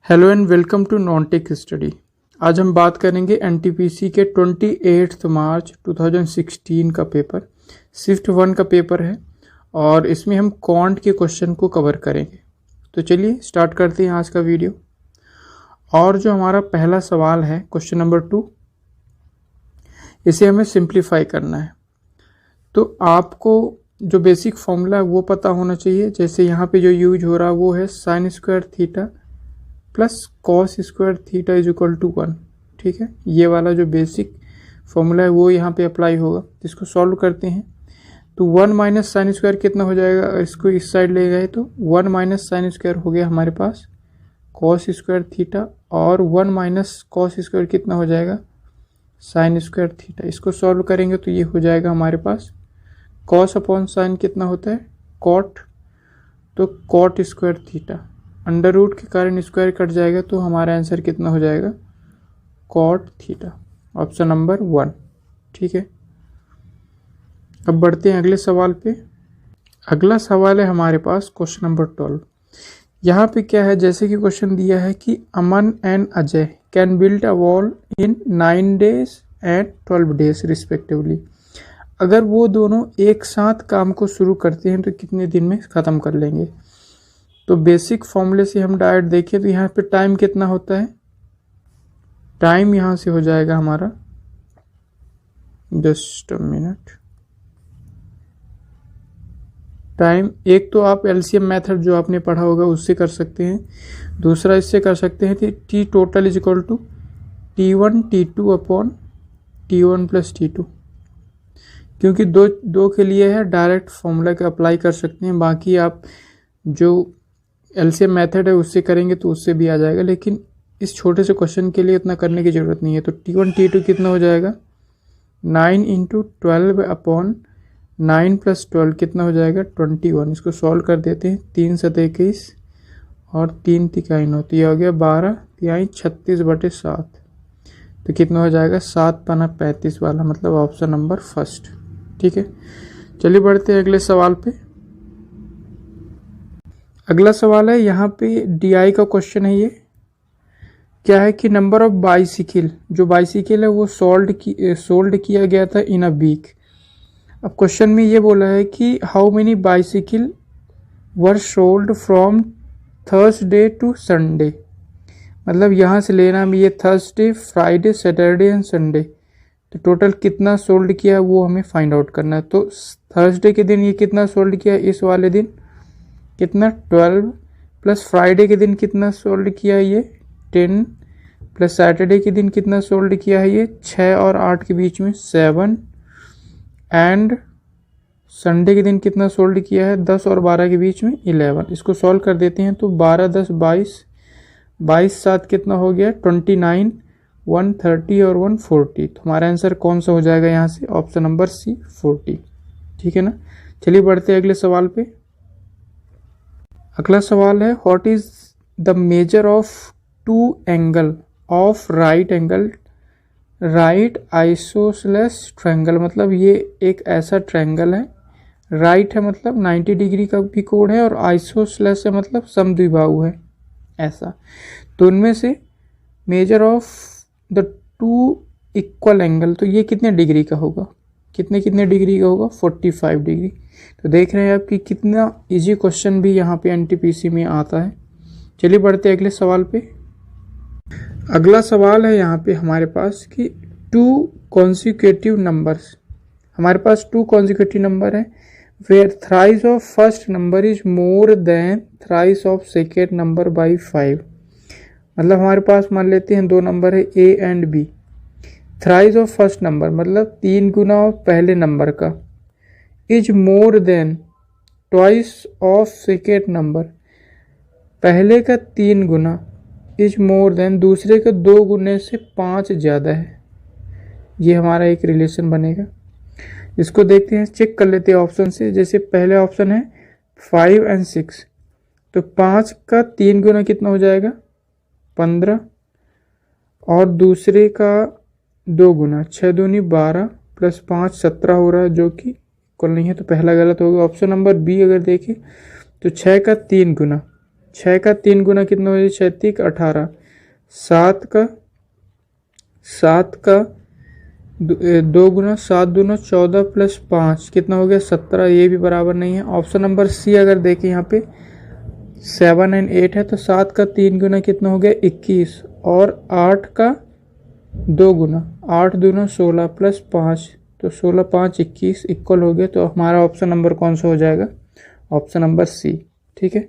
Hello and welcome to non tech study. आज हम बात करेंगे एनटीपीसी के 28 मार्च 2016 का पेपर शिफ्ट 1 का पेपर है और इसमें हम क्वांट के क्वेश्चन को कवर करेंगे। तो चलिए स्टार्ट करते हैं आज का वीडियो। और जो हमारा पहला सवाल है क्वेश्चन नंबर 2, इसे हमें सिंप्लीफाई करना है। तो आपको जो बेसिक फॉर्मूला है वो पता होना चाहिए। जैसे यहाँ पे जो यूज हो रहा है वो है sine square theta plus cos square theta is equal to 1। ठीक है, ये वाला जो बेसिक फॉर्मूला है वो यहाँ पे अप्लाई होगा। इसको सॉल्व करते हैं तो 1 माइनस साइन स्क्वायर कितना हो जाएगा, अगर इसको इस साइड ले गए तो 1 माइनस साइन स्क्वायर हो गया हमारे पास कॉस स्क्वायर थीटा, और 1 माइनस कॉस स्क्वायर कितना हो जाएगा साइन स्क्वायर थीटा। इसको सॉल्व करेंगे तो ये हो जाएगा हमारे पास कॉस अपॉन साइन कितना होता है कॉट, तो cot square theta, under root के कारण स्क्वायर कट जाएगा तो हमारा आंसर कितना हो जाएगा कॉट थीटा, ऑप्शन नंबर 1। ठीक है, अब बढ़ते हैं अगले सवाल पे। अगला सवाल है हमारे पास क्वेश्चन नंबर 12। यहाँ पे क्या है, जैसे कि क्वेश्चन दिया है कि Aman and Ajay can build a wall in 9 days and 12 days respectively. अगर वो दोनों एक साथ काम को शुरू करते हैं तो कितने दिन में ख़त्म कर लेंगे। तो बेसिक फॉर्मूले से हम डायरेक्ट देखें तो यहाँ पे टाइम कितना होता है, टाइम यहाँ से हो जाएगा हमारा, जस्ट अ मिनट, टाइम एक तो आप एलसीएम मेथड जो आपने पढ़ा होगा उससे कर सकते हैं, दूसरा इससे कर सकते हैं कि T total is equal to T1 T2 upon T1 plus T2, क्योंकि दो के लिए है डायरेक्ट फॉर्मूला का अप्लाई कर सकते हैं। बाकी आप जो एलसीएम मेथड है उससे करेंगे तो उससे भी आ जाएगा, लेकिन इस छोटे से क्वेश्चन के लिए इतना करने की ज़रूरत नहीं है। तो T1 T2 कितना हो जाएगा 9 × 12 अपॉन 9 + 12 कितना हो जाएगा 21। इसको सॉल्व कर देते हैं, 3 × 7 = 21 और 3 × 3 = 9, तो ये हो गया 12 × 36/7। तो कितना हो जाएगा 7 × 5 = 35 वाला, मतलब ऑप्शन नंबर फर्स्ट। ठीक है, चलिए बढ़ते हैं अगले सवाल पे। अगला सवाल है यहाँ पे DI का क्वेश्चन है। ये क्या है कि नंबर ऑफ बाइसिकल, जो बाइसिकल है वो सोल्ड किया गया था इन अ वीक। अब क्वेश्चन में ये बोला है कि how many bicycle were sold from Thursday to Sunday. मतलब यहाँ से लेना में ये Thursday, Friday, Saturday and Sunday, तो टोटल कितना सोल्ड किया वो हमें फाइंड आउट करना है। तो थर्सडे के दिन ये कितना सोल्ड किया, इस वाले दिन कितना 12, प्लस फ्राइडे के दिन कितना सोल्ड किया ये 10, प्लस सैटरडे के दिन कितना सोल्ड किया है ये 6 और 8 के बीच में 7, एंड संडे के दिन कितना सोल्ड किया है 10 और 12 के बीच में 11। इसको सॉल्व कर देते हैं तो 12 10 22, 22 7 कितना हो गया 29, 130 और 140। तो हमारा आंसर कौन सा हो जाएगा यहाँ से, ऑप्शन नंबर सी 40। ठीक है ना, चलिए बढ़ते हैं अगले सवाल पे। अगला सवाल है what is the measure of 2 angle of right angle right isosceles triangle. मतलब ये एक ऐसा ट्रायंगल है, राइट है मतलब 90 डिग्री का भी कोण है, और आइसोसेलेस है मतलब समद्विबाहु है ऐसा। तो उनमें से measure of the 2 equal angle, तो ये कितने डिग्री का होगा, कितने डिग्री का होगा 45 डिग्री। तो देख रहे हैं आप कि कितना इजी क्वेश्चन भी यहाँ पे एनटीपीसी में आता है। चलिए बढ़ते हैं अगले सवाल पे। अगला सवाल है यहाँ पे हमारे पास कि 2 consecutive नंबर्स, हमारे पास 2 consecutive नंबर है where thrice of first number is more than thrice of second number by 5। मतलब हमारे पास मान लेते हैं 2 नंबर है A and B, thrice of first number मतलब 3 गुना ऑफ पहले नंबर का, is more then twice of second number, पहले का 3 गुना, इज मोर देन दूसरे का 2 गुने से 5 ज़्यादा है। ये हमारा एक रिलेशन बनेगा। इसको देखते हैं, चेक कर लेते हैं ऑप्शन से। जैसे पहले ऑप्शन है 5 एंड 6, तो 5 का 3 गुना कितना हो जाएगा 15, और दूसरे का 2 गुना 6 दूनी 12 प्लस 5 17 हो रहा है, जो कि इक्वल नहीं है, तो पहला गलत होगा। ऑप्शन नंबर बी अगर देखें तो 6 का 3 गुना 6 का 3 गुना कितना हो जाएगा, 6 3 18, 7 का 2 गुना 7 दूना 14 प्लस 5 कितना हो गया 17, ये भी बराबर नहीं है। ऑप्शन नंबर सी अगर देखें यहाँ पे 7 एंड 8 है तो 7 का 3 गुना कितना हो गया 21, और 8 का 2 गुना 8 दूना 16 प्लस 5 तो 16 5 21 इक्वल हो गया। तो हमारा ऑप्शन नंबर कौन सा हो जाएगा, ऑप्शन नंबर सी। ठीक है,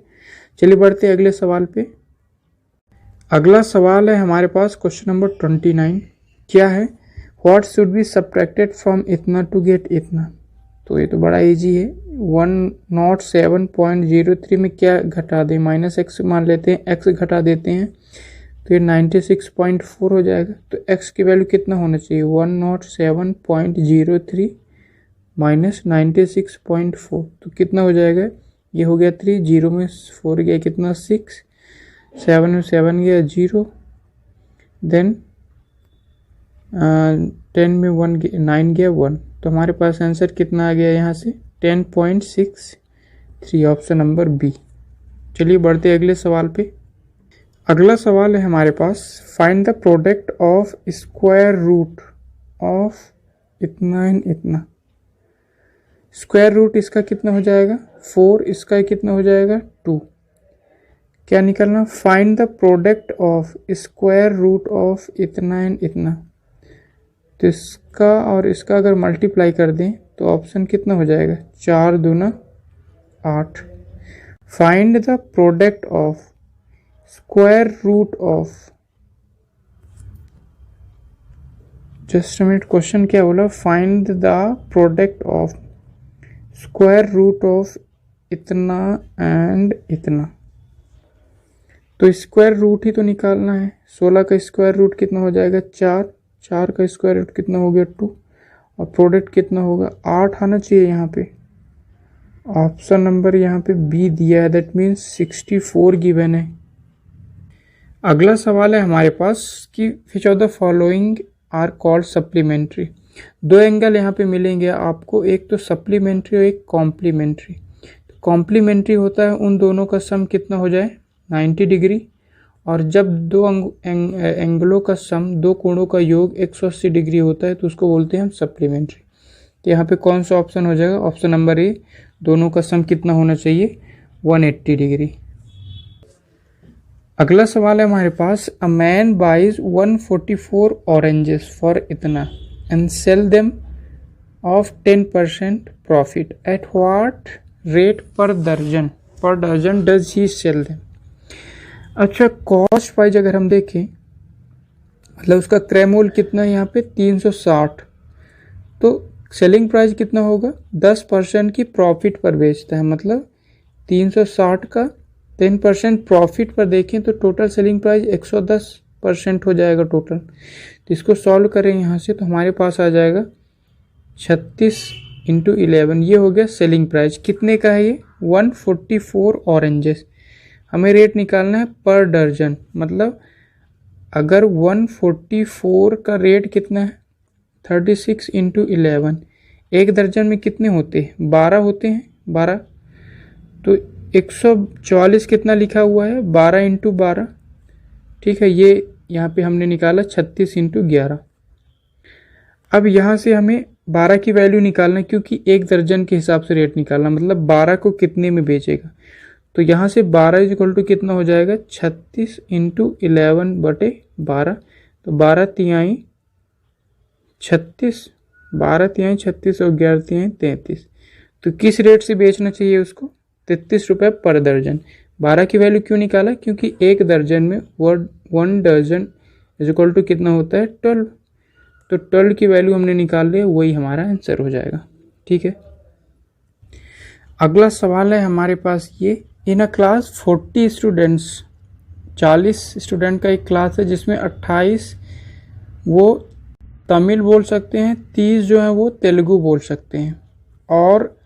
चलिए बढ़ते हैं अगले सवाल पे। अगला सवाल है हमारे पास क्वेश्चन नंबर 29। क्या है, what should be subtracted from इतना टू गेट इतना। तो ये तो बड़ा इजी है, 107.03 में क्या घटा दें, -x मान लेते हैं, x घटा देते हैं तो ये 96.4 हो जाएगा। तो x की वैल्यू कितना होना चाहिए, 107.03 माइनस 96.4 तो कितना हो जाएगा, ये हो गया 3, 0 में 4 गया कितना 6, 7 में 7 गया 0, देन 10 में 1 9 गया 1, तो हमारे पास आंसर कितना आ गया यहाँ से 10.63, ऑप्शन नंबर बी। चलिए बढ़ते अगले सवाल पे। अगला सवाल है हमारे पास, find the product of square root of इतना एंड इतना। स्क्वायर रूट इसका कितना हो जाएगा 4, इसका कितना हो जाएगा 2। क्या निकलना, find the product of square root of इतना एंड इतना। तो इसका और इसका अगर मल्टीप्लाई कर दें तो ऑप्शन कितना हो जाएगा 4 दूना 8। Find the product of square root of, just minute, question क्या बोला, find the product of square root of इतना एंड इतना। तो स्क्वायर रूट ही तो निकालना है, 16 का स्क्वायर रूट कितना हो जाएगा 4, 4 का स्क्वायर रूट कितना हो गया 2, और प्रोडक्ट कितना होगा 8 आना चाहिए यहाँ पे। ऑप्शन नंबर यहाँ पे बी दिया है, दैट मीन्स 64 गिवन है। अगला सवाल है हमारे पास कि which of the following are called supplementary. 2 angle यहाँ पे मिलेंगे आपको, एक तो सप्लीमेंट्री और एक कॉम्प्लीमेंट्री। तो कॉम्प्लीमेंट्री होता है उन दोनों का सम कितना हो जाए 90 डिग्री, और जब 2 एंगलों का सम, 2 कोणों का योग 180 डिग्री होता है तो उसको बोलते हैं हम सप्लीमेंट्री। तो यहाँ पे कौन सा ऑप्शन हो जाएगा, ऑप्शन नंबर ए, दोनों का सम कितना होना चाहिए 180 डिग्री। अगला सवाल है हमारे पास, a man buys 144 oranges for इतना and sell them of 10% profit at what rate per दर्जन डज ही सेल देम। अच्छा, कॉस्ट वाइज अगर हम देखें, मतलब उसका क्रय मूल्य कितना है यहाँ पे 360, तो सेलिंग प्राइस कितना होगा 10% की प्रॉफिट पर बेचता है, मतलब 360 का 10% प्रॉफिट पर देखें तो टोटल सेलिंग प्राइस 110% हो जाएगा टोटल। तो इसको सॉल्व करें यहाँ से तो हमारे पास आ जाएगा 36 × 11, ये हो गया सेलिंग प्राइस। कितने का है ये 144 ऑरेंजेस। हमें रेट निकालना है पर दर्जन, मतलब अगर 144 का रेट कितना है 36 × 11, एक दर्जन में कितने होते हैं 12 होते हैं, 12 तो 144 कितना लिखा हुआ है 12 × 12, ठीक है, ये यहाँ पे हमने निकाला 36 × 11। अब यहाँ से हमें 12 की वैल्यू निकालना, क्योंकि एक दर्जन के हिसाब से रेट निकालना, मतलब 12 को कितने में बेचेगा। तो यहाँ से 12 = कितना हो जाएगा 36 × 11/12, तो 12 तिहाई 36, 12 तिहाई 36 और 11 तिहाई 33। तो किस रेट से बेचना चाहिए उसको 33 रुपये पर दर्जन। 12 की वैल्यू क्यों निकाला, क्योंकि एक दर्जन में 1 दर्जन = कितना होता है 12, तो 12 की वैल्यू हमने निकाल लिया, वही हमारा आंसर हो जाएगा। ठीक है, अगला सवाल है हमारे पास ये, इन अ क्लास 40 स्टूडेंट्स, 40 स्टूडेंट का एक क्लास है जिसमें 28 वो तमिल बोल सकते हैं, 30 जो है वो तेलुगु बोल सकते हैं, और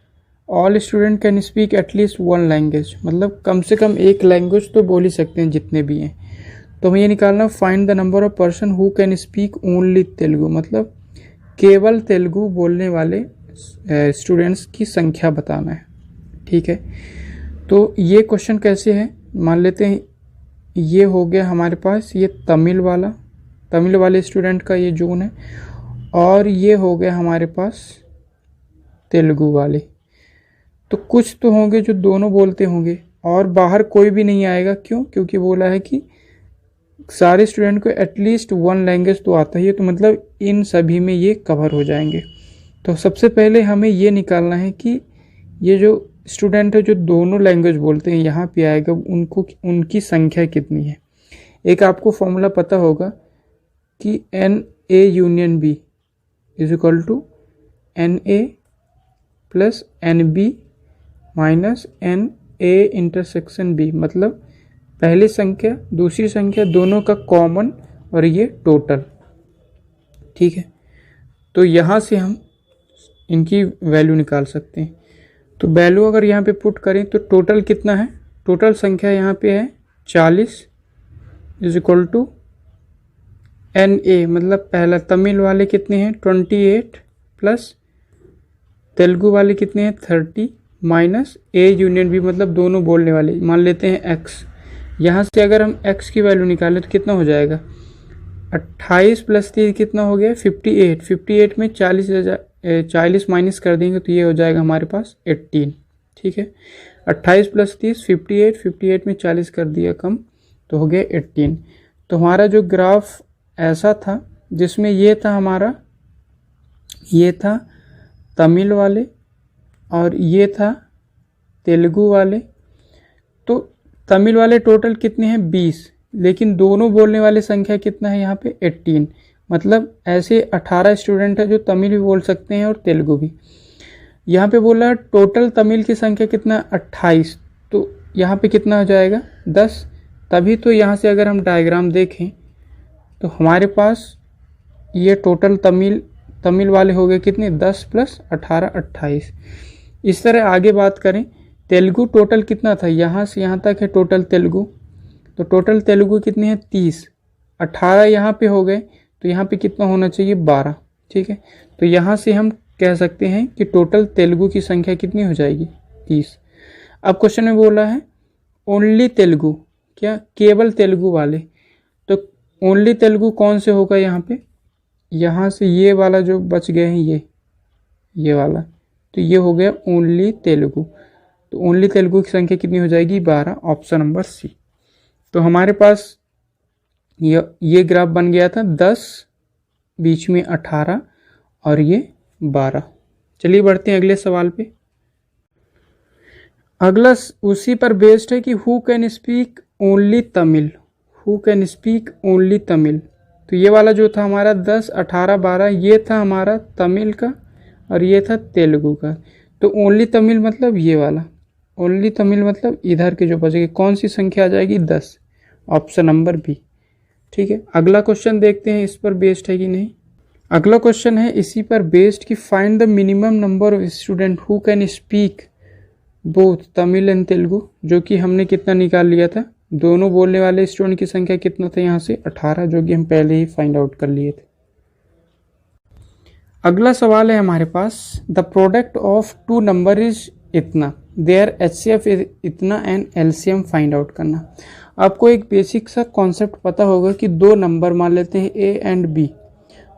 all student can speak at least 1 language, मतलब कम से कम एक लैंग्वेज तो बोल ही सकते हैं जितने भी हैं। तो हमें ये निकालना, find the number of person who can speak only Telugu, मतलब केवल तेलुगु बोलने वाले स्टूडेंट्स की संख्या बताना है। ठीक है, तो ये क्वेश्चन कैसे है, मान लेते हैं ये हो गया हमारे पास ये तमिल वाले स्टूडेंट का ये जोन है, और ये हो गया हमारे पास तेलुगु वाले। तो कुछ तो होंगे जो दोनों बोलते होंगे, और बाहर कोई भी नहीं आएगा। क्यों? क्योंकि बोला है कि सारे स्टूडेंट को एटलीस्ट वन लैंग्वेज तो आता ही है, तो मतलब इन सभी में ये कवर हो जाएंगे। तो सबसे पहले हमें ये निकालना है कि ये जो स्टूडेंट है जो दोनों लैंग्वेज बोलते हैं यहाँ पे आएगा, उनकी संख्या कितनी है। एक आपको फॉर्मूला पता होगा कि NA union B is equal to NA plus NB minus NA intersection B, मतलब पहली संख्या दूसरी संख्या दोनों का कॉमन और ये टोटल। ठीक है, तो यहाँ से हम इनकी वैल्यू निकाल सकते हैं। तो वैल्यू अगर यहाँ पे पुट करें तो टोटल कितना है, टोटल संख्या यहाँ पे है 40 इज इक्वल टू NA, मतलब पहला तमिल वाले कितने हैं 28 प्लस तेलुगु वाले कितने हैं 30 माइनस A यूनियन B, मतलब दोनों बोलने वाले मान लेते हैं X। यहाँ से अगर हम X की वैल्यू निकालें तो कितना हो जाएगा 28 प्लस 30 कितना हो गया 58। 58 में 40 माइनस कर देंगे तो ये हो जाएगा हमारे पास 18। ठीक है, 28 प्लस 30 58 में 40 कर दिया कम तो हो गया 18। तो हमारा जो ग्राफ ऐसा था जिसमें ये था हमारा, ये था तमिल वाले और ये था तेलुगु वाले। तो तमिल वाले टोटल कितने हैं 20, लेकिन दोनों बोलने वाले संख्या कितना है यहाँ पे 18, मतलब ऐसे 18 स्टूडेंट है जो तमिल भी बोल सकते हैं और तेलुगु भी। यहाँ पे बोला टोटल तमिल की संख्या कितना 28, तो यहाँ पे कितना हो जाएगा 10। तभी तो यहाँ से अगर हम डायग्राम देखें तो हमारे पास ये टोटल तमिल वाले हो गए कितने 10 प्लस 18 28। इस तरह आगे बात करें तेलुगु टोटल कितना था, यहाँ से यहाँ तक है टोटल तेलुगु, तो टोटल तेलुगु कितने हैं 30, 18 यहाँ पे हो गए तो यहाँ पे कितना होना चाहिए 12। ठीक है, तो यहाँ से हम कह सकते हैं कि टोटल तेलुगु की संख्या कितनी हो जाएगी 30। अब क्वेश्चन में बोला है ओनली तेलुगु, क्या केवल तेलुगु वाले, तो ओनली तेलुगु कौन से होगा यहाँ पे, यहाँ से ये वाला जो बच गए हैं ये वाला, तो ये हो गया ओनली तेलुगु। तो ओनली तेलुगु की संख्या कितनी हो जाएगी 12, ऑप्शन नंबर सी। तो हमारे पास ये ग्राफ बन गया था 10 बीच में 18 और ये 12। चलिए बढ़ते हैं अगले सवाल पे। अगला उसी पर बेस्ड है कि who can speak only Tamil, who can speak only Tamil. तो ये वाला जो था हमारा 10 18 12 ये था हमारा तमिल का और ये था तेलुगु का। तो ओनली तमिल मतलब ये वाला, ओनली तमिल मतलब इधर के जो बचेगी कौन सी संख्या आ जाएगी 10, ऑप्शन नंबर बी। ठीक है, अगला क्वेश्चन देखते हैं इस पर बेस्ड है कि नहीं। अगला क्वेश्चन है इसी पर बेस्ड कि find the minimum number of student who can speak both Tamil and Telugu, जो कि हमने कितना निकाल लिया था, दोनों बोलने वाले स्टूडेंट की संख्या कितना था यहाँ से 18, जो कि हम पहले ही फाइंड आउट कर लिए थे। अगला सवाल है हमारे पास the product of two number is इतना, देयर HCF इतना एंड LCM फाइंड आउट करना। आपको एक बेसिक सा कॉन्सेप्ट पता होगा कि दो नंबर मान लेते हैं A एंड B,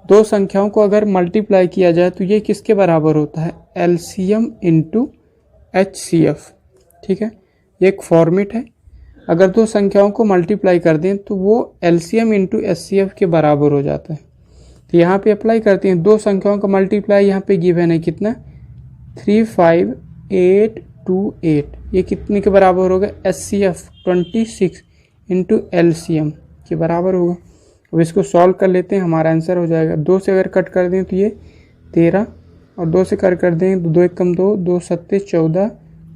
दो संख्याओं को अगर मल्टीप्लाई किया जाए तो ये किसके बराबर होता है LCM इंटू HCF। ठीक है, ये एक फॉर्मेट है, अगर दो संख्याओं को मल्टीप्लाई कर दें तो वो LCM इंटू HCF के बराबर हो जाता है। तो यहाँ पे अप्लाई करते हैं, दो संख्याओं का मल्टीप्लाई यहाँ पे गिवन है कितना 35828, ये कितने के बराबर होगा HCF 26 इंटू LCM के बराबर होगा। अब इसको सॉल्व कर लेते हैं, हमारा आंसर हो जाएगा 2 से अगर कट कर दें तो ये 13 और 2 से कट कर दें तो 2 एकम 2, 2 सत्ते 14,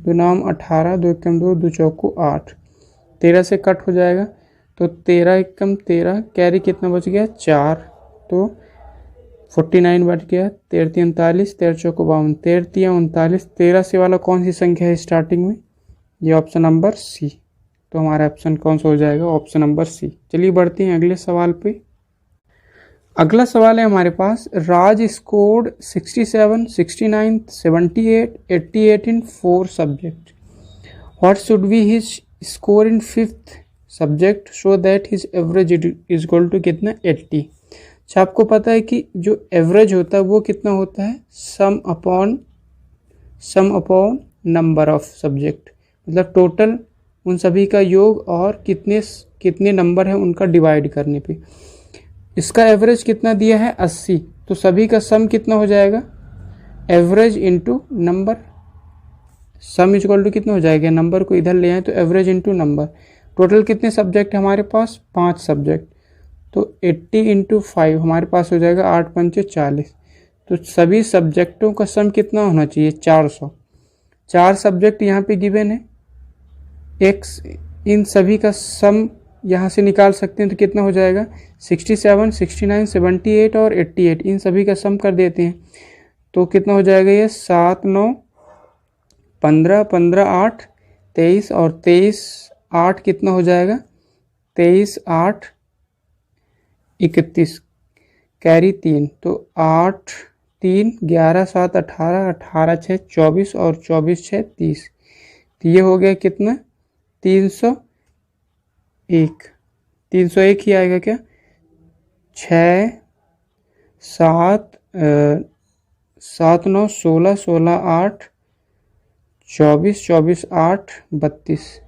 2 नाम 18, 2 एकम 2, 2 चौको 8, 13 से कट हो जाएगा तो 13 एकम 13, कैरी कितना बच गया 4, तो 49 बच गया, 13 39, 13 चौको 52, 13 39, 13 से वाला कौन सी संख्या है स्टार्टिंग में, ये ऑप्शन नंबर सी। तो हमारा ऑप्शन कौन सा हो जाएगा ऑप्शन नंबर सी। चलिए बढ़ते हैं अगले सवाल पे। अगला सवाल है हमारे पास Raj scored 67, 69, 78, 88 in 4 subject, what should be his score in 5th subject so that his average is equal to कितना 80। अच्छा, आपको पता है कि जो एवरेज होता है वो कितना होता है, सम अपॉन नंबर ऑफ सब्जेक्ट, मतलब टोटल उन सभी का योग और कितने नंबर है उनका डिवाइड करने पे। इसका एवरेज कितना दिया है 80, तो सभी का सम कितना हो जाएगा, average into number. Sum equal to कितना हो जाएगा, नंबर को इधर ले आए तो एवरेज इंटू नंबर। टोटल कितने सब्जेक्ट है हमारे पास, 5 सब्जेक्ट, तो 80 इंटू 5 हमारे पास हो जाएगा 8 पंचे 40। तो सभी सब्जेक्टों का सम कितना होना चाहिए, 400। 4 सब्जेक्ट यहाँ पे गिवन है, एक्स, इन सभी का सम यहाँ से निकाल सकते हैं तो कितना हो जाएगा 67, 69, 78 और 88, इन सभी का सम कर देते हैं तो कितना हो जाएगा, ये 7, 9, 15, 15, 8, 23 और 23, 8 कितना हो जाएगा 23, 8, 31, कैरी 3, तो 8, 3, 11, 7, 18, 18, 6, 24 और 24, 6, 30। तो ये हो गया कितना 301। 301 ही आएगा क्या, 6, 7, 7, 9, 16, 16, 8, 24, 24, 8, 32,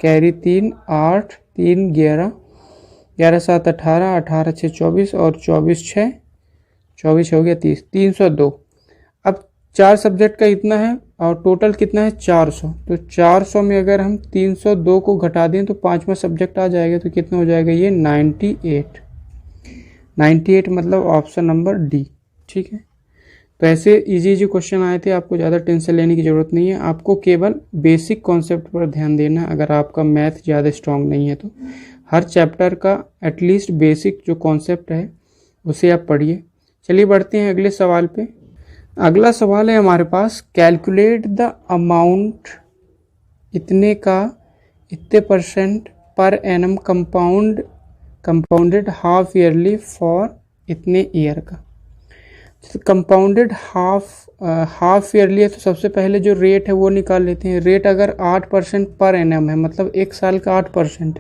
कैरी 3, 8, 3, 11, 11, 7, 18, 18, 6, 24 और 24, 6, 24 हो गया 30, 302। अब 4 सब्जेक्ट का इतना है और टोटल कितना है 400, तो 400 में अगर हम 302 को घटा दें तो 5वां सब्जेक्ट आ जाएगा, तो कितना हो जाएगा ये 98। 98 मतलब ऑप्शन नंबर डी। ठीक है, तो ऐसे इजी क्वेश्चन आए थे, आपको ज़्यादा टेंशन लेने की ज़रूरत नहीं है, आपको केवल बेसिक कॉन्सेप्ट पर ध्यान देना है। अगर आपका मैथ ज़्यादा स्ट्रांग नहीं है तो हर चैप्टर का एटलीस्ट बेसिक जो कॉन्सेप्ट है उसे आप पढ़िए। चलिए बढ़ते हैं अगले सवाल पे। अगला सवाल है हमारे पास, कैलकुलेट द अमाउंट इतने का इतने percent per annum compounded half yearly for इतने ईयर का। कंपाउंडेड हाफ ईयरली है तो सबसे पहले जो रेट है वो निकाल लेते हैं। रेट अगर 8% पर एनम है, मतलब एक साल का 8%,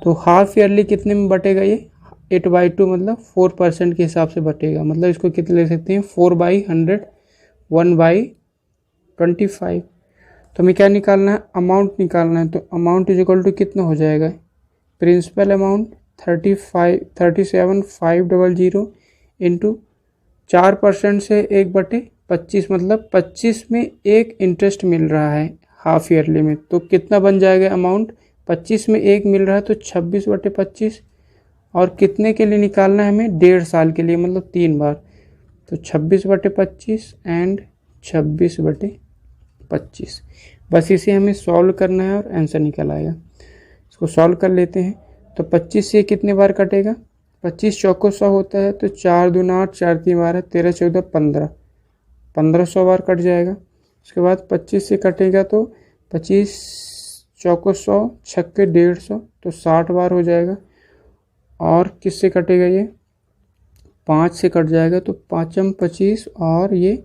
तो हाफ ईयरली कितने में बटेगा, ये 8/2 मतलब 4% के हिसाब से बटेगा। मतलब इसको कितने ले सकते हैं, 4/100, 1/25। तो हमें क्या निकालना है, अमाउंट निकालना है। तो अमाउंट इज इक्वल टू कितना हो जाएगा, प्रिंसिपल अमाउंट 37,500 इंटू 4% से 1/25, मतलब 25 में एक इंटरेस्ट मिल रहा है हाफ ईयरली में, तो कितना बन जाएगा अमाउंट, 25 में एक मिल रहा है तो 26/25। और कितने के लिए निकालना है हमें, 1.5 साल के लिए, मतलब 3 बार, तो 26/25 एंड 26/25। बस इसे हमें सॉल्व करना है और आंसर निकल आएगा। इसको सॉल्व कर लेते हैं। तो 25 से कितने बार कटेगा, 25 चौको 100 होता है, तो 4 दूना 8, 4 3 12, 13 14 15, 1500 बार कट जाएगा। उसके बाद 25 से कटेगा तो 25 चौको 100, छक्के 150, तो 60 बार हो जाएगा। और किससे कटेगा, ये 5 से कट जाएगा, तो 5 25 और ये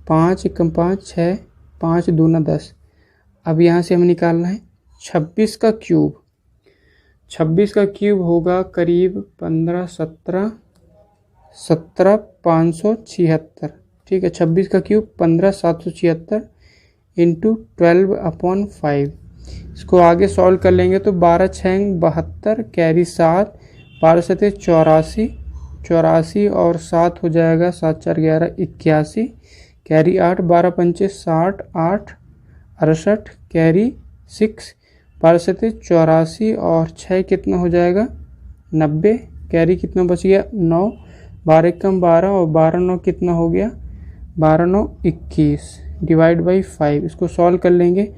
5 1 5 6, 5 दूना 10। अब यहाँ से हमें निकालना है 26 का क्यूब। 26 का क्यूब होगा करीब 15, 17, 576। ठीक है, 26 का क्यूब 15,776 इंटू 12/5। इसको आगे सॉल्व कर लेंगे तो 12 6 72, कैरी 7, 12 7 84, 84 और 7 हो जाएगा, 7 4 11 81, कैरी 8, 12 पंचे 60, 8 68, कैरी 6, 12 7 84 और 6 कितना हो जाएगा 90, कैरी कितना बच गया 9, 12 कम 12 और 12 9 कितना हो गया 12 9 21, डिवाइड बाई 5। इसको सॉल्व कर लेंगे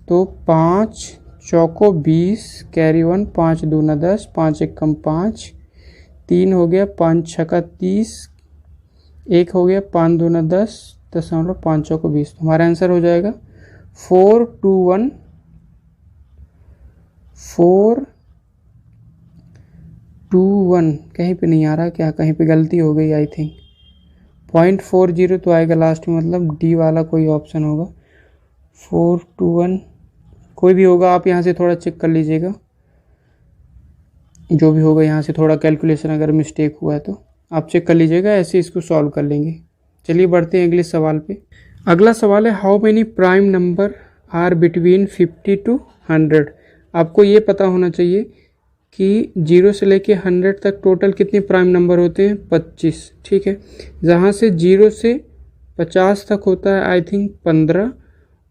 तो 5 चौको 20, कैरी 1, 5 दूना 10, 5 1 कम 5, 3 हो गया, 5 छक्का 30, 1 हो गया, 5 दूना 10, 10.5 चौको 20। हमारा आंसर हो जाएगा 421, 421। कहीं पे नहीं आ रहा क्या, कहीं पे गलती हो गई आई थिंक। 0.40 तो आएगा लास्ट में, मतलब डी वाला कोई ऑप्शन होगा। 421 कोई भी होगा आप यहाँ से थोड़ा चेक कर लीजिएगा, जो भी होगा यहाँ से थोड़ा कैलकुलेशन अगर मिस्टेक हुआ है तो आप चेक कर लीजिएगा, ऐसे इसको सॉल्व कर लेंगे। चलिए बढ़ते हैं अगले सवाल पे। अगला सवाल है how many prime number are between 50 to 100। आपको ये पता होना चाहिए कि 0 से लेके 100 तक टोटल कितने प्राइम नंबर होते हैं, 25। ठीक है, जहाँ से 0 से 50 तक होता है आई थिंक 15,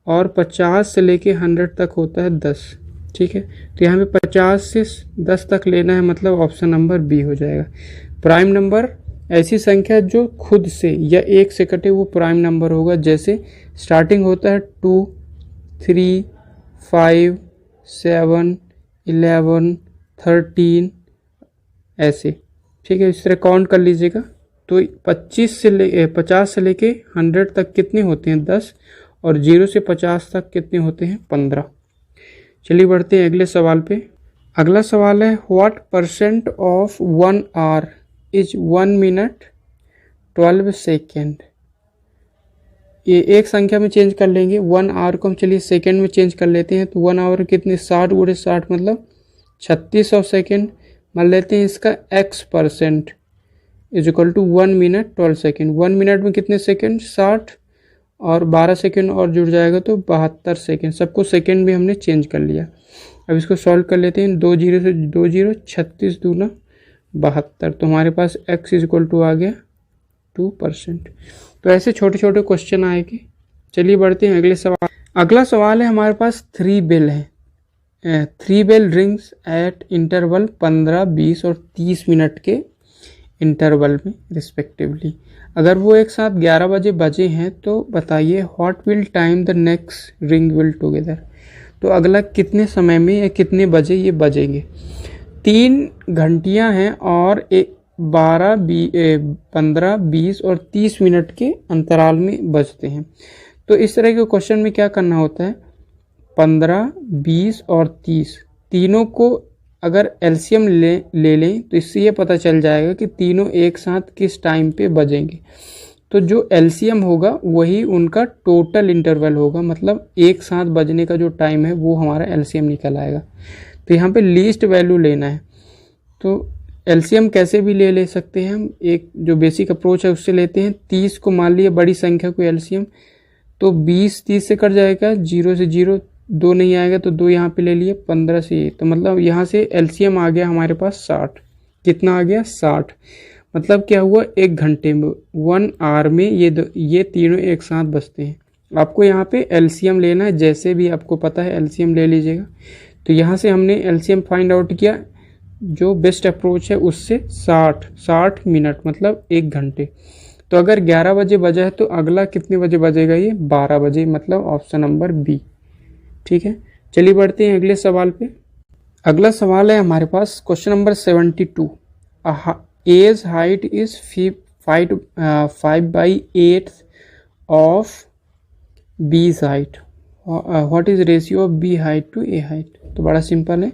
और 50 से लेके 100 तक होता है 10। ठीक है, तो यहाँ पे 50 से 10 तक लेना है, मतलब ऑप्शन नंबर बी हो जाएगा। प्राइम नंबर ऐसी संख्या जो खुद से या एक से कटे वो प्राइम नंबर होगा। जैसे स्टार्टिंग होता है 2, 3, 5, 7, 11, 13 ऐसे। ठीक है, इस तरह काउंट कर लीजिएगा। तो 50 से लेके 100 तक कितने होते हैं, 10, और 0 से 50 तक कितने होते हैं, 15। चलिए बढ़ते हैं अगले सवाल पे। अगला सवाल है what % of 1 our is 1 minute 12 second. ये एक संख्या में चेंज कर लेंगे, 1 आवर को हम चलिए सेकेंड में चेंज कर लेते हैं। तो 1 आवर कितने, 60 × 60 मतलब 3600 सेकेंड। मान लेते हैं इसका x% is equal to 1 minute 12 second. 1 minute में कितने सेकेंड, 60, और 12 सेकेंड और जुड़ जाएगा तो 72 सेकेंड। सबको सेकेंड भी हमने चेंज कर लिया। अब इसको सॉल्व कर लेते हैं। 2 0 से 2 0, 36 दूना 72। तो हमारे पास x इज इक्वल टू आ गया 2%। तो ऐसे छोटे छोटे क्वेश्चन आएंगे। चलिए बढ़ते हैं अगले सवाल। अगला सवाल है हमारे पास 3 बेल है। 3 बेल रिंग्स एट इंटरवल 15, 20 और 30 मिनट के इंटरवल में रिस्पेक्टिवली। अगर वो एक साथ 11 बजे बजे हैं तो बताइए what will time the next ring will together. तो अगला कितने समय में या कितने बजे ये बजेंगे। 3 घंटियां हैं और 12, 15, 20 और 30 मिनट के अंतराल में बजते हैं। तो इस तरह के क्वेश्चन में क्या करना होता है, 15, 20 और 30 तीनों को अगर एलसीएम ले लें तो इससे ये पता चल जाएगा कि तीनों एक साथ किस टाइम पे बजेंगे। तो जो एलसीएम होगा वही उनका टोटल इंटरवल होगा, मतलब एक साथ बजने का जो टाइम है वो हमारा एलसीएम निकल आएगा। तो यहाँ पे लीस्ट वैल्यू लेना है। तो एलसीएम कैसे भी ले सकते हैं हम, एक जो बेसिक अप्रोच है उससे लेते हैं। 30 को मान लिया बड़ी संख्या को एलसीएम, तो 20 30 से कट जाएगा, 0 से 0 2 नहीं आएगा तो 2 यहाँ पे ले लिए, 15 से 1, तो मतलब यहाँ से एलसीएम आ गया हमारे पास 60। कितना आ गया, 60। मतलब क्या हुआ, 1 घंटे में 1 आवर में ये तीनों एक साथ बजते हैं। आपको यहाँ पे एलसीएम लेना है, जैसे भी आपको पता है एलसीएम ले लीजिएगा। तो यहाँ से हमने एलसीएम फाइंड आउट किया, जो बेस्ट अप्रोच है उससे 60 मिनट मतलब 1 घंटे। तो अगर 11 बजे बजा है तो अगला कितने बजे बजेगा, ये 12 बजे, मतलब ऑप्शन नंबर बी। ठीक है, चलिए बढ़ते हैं अगले सवाल पे। अगला सवाल है हमारे पास question number 72। A's height is 5/8 of B's height. What is ratio of B height to A height. तो बड़ा सिंपल है,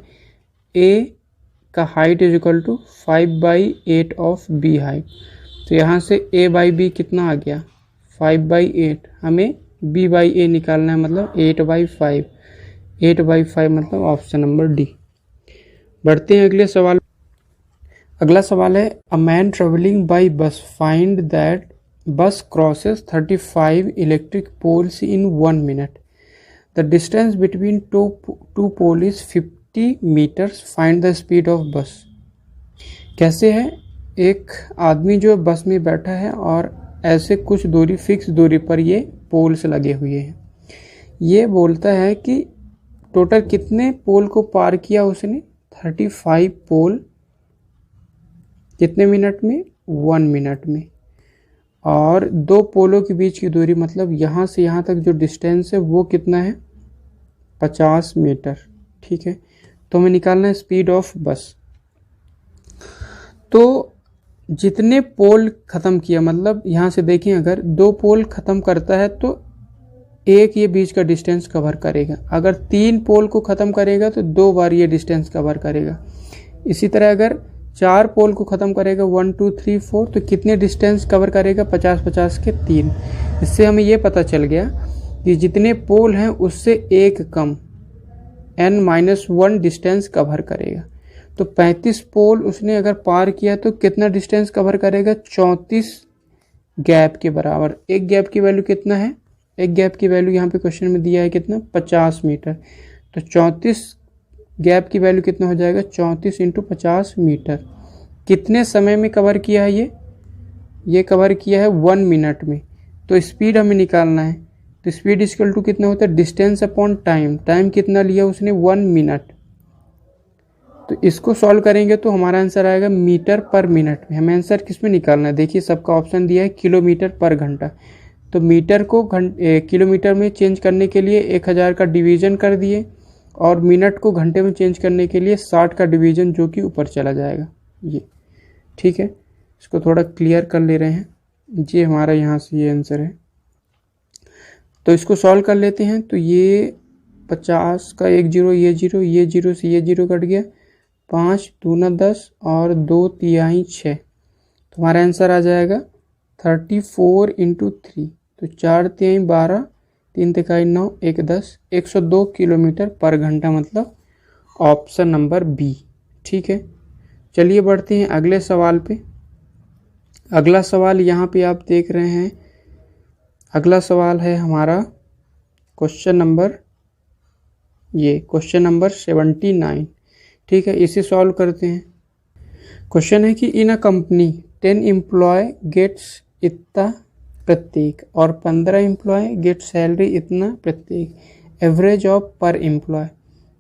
ए का height is equal to 5/8 of B height. तो यहाँ से a/b कितना आ गया, 5/8। हमें b/a निकालना है, मतलब 8/5। 8/5 मतलब ऑप्शन नंबर डी। बढ़ते हैं अगले सवाल। अगला सवाल है a man travelling by bus find that bus crosses 35 electric poles in 1 minute. The distance between two pole is 50 metres. Find the speed of bus. कैसे है, एक आदमी जो बस में बैठा है और ऐसे कुछ दूरी, फिक्स दूरी पर ये पोल्स लगे हुए हैं। ये बोलता है कि टोटल कितने पोल को पार किया उसने, 35 पोल। कितने मिनट में, 1 मिनट में। और 2 पोलों के बीच की दूरी, मतलब यहाँ से यहाँ तक जो डिस्टेंस है वो कितना है, 50 मीटर। ठीक है, तो हमें निकालना है स्पीड ऑफ बस। तो जितने पोल ख़त्म किया, मतलब यहाँ से देखें अगर 2 पोल ख़त्म करता है तो एक ये बीच का डिस्टेंस कवर करेगा। अगर 3 पोल को ख़त्म करेगा तो 2 बार ये डिस्टेंस कवर करेगा। इसी तरह अगर 4 पोल को ख़त्म करेगा, 1 2 3 4, तो कितने डिस्टेंस कवर करेगा, 50-50 के 3। इससे हमें ये पता चल गया कि जितने पोल हैं उससे एक कम n-1 डिस्टेंस कवर करेगा। तो 35 पोल उसने अगर पार किया तो कितना डिस्टेंस कवर करेगा? 34 गैप के बराबर। एक गैप की वैल्यू कितना है? एक गैप की वैल्यू यहाँ पे क्वेश्चन में दिया है कितना? 50 मीटर। तो 34 गैप की वैल्यू कितना हो जाएगा? 34 × 50 मीटर। कितने समय में कवर किया है ये कवर किया है 1 मिनट में। तो स्पीड हमें निकालना है। तो स्पीड इक्वल टू कितना होता है? Distance upon time. टाइम कितना लिया उसने? 1 मिनट। तो इसको सॉल्व करेंगे तो हमारा आंसर आएगा मीटर पर मिनट में। हमें आंसर किस में निकालना है? देखिए सबका ऑप्शन दिया है किलोमीटर पर घंटा। तो मीटर को किलोमीटर में चेंज करने के लिए 1000 का डिवीजन कर दिए और मिनट को घंटे में चेंज करने के लिए 60 का डिवीजन, जो कि ऊपर चला जाएगा ये। ठीक है, इसको थोड़ा क्लियर कर ले रहे हैं। ये हमारा यहाँ से ये आंसर है। तो इसको सॉल्व कर लेते हैं। तो ये 50 का 1 0, ये 0, ये 0 से ये 0 कट गया, 5 दूना 10 और 2 तिहाई 6। तो हमारा आंसर आ जाएगा 34 × 3। तो 4 तिहाई 12, 3 तिहाई 9, 1 10, 102 किलोमीटर पर घंटा, मतलब ऑप्शन नंबर बी। ठीक है, चलिए बढ़ते हैं अगले सवाल पे। अगला सवाल यहाँ पे आप देख रहे हैं, अगला सवाल है हमारा क्वेश्चन नंबर 79। ठीक है, इसे सॉल्व करते हैं। क्वेश्चन है कि इन अ कंपनी 10 एम्प्लॉय गेट्स इतना प्रत्येक और 15 एम्प्लॉय गेट सैलरी इतना प्रत्येक, एवरेज ऑफ पर एम्प्लॉय।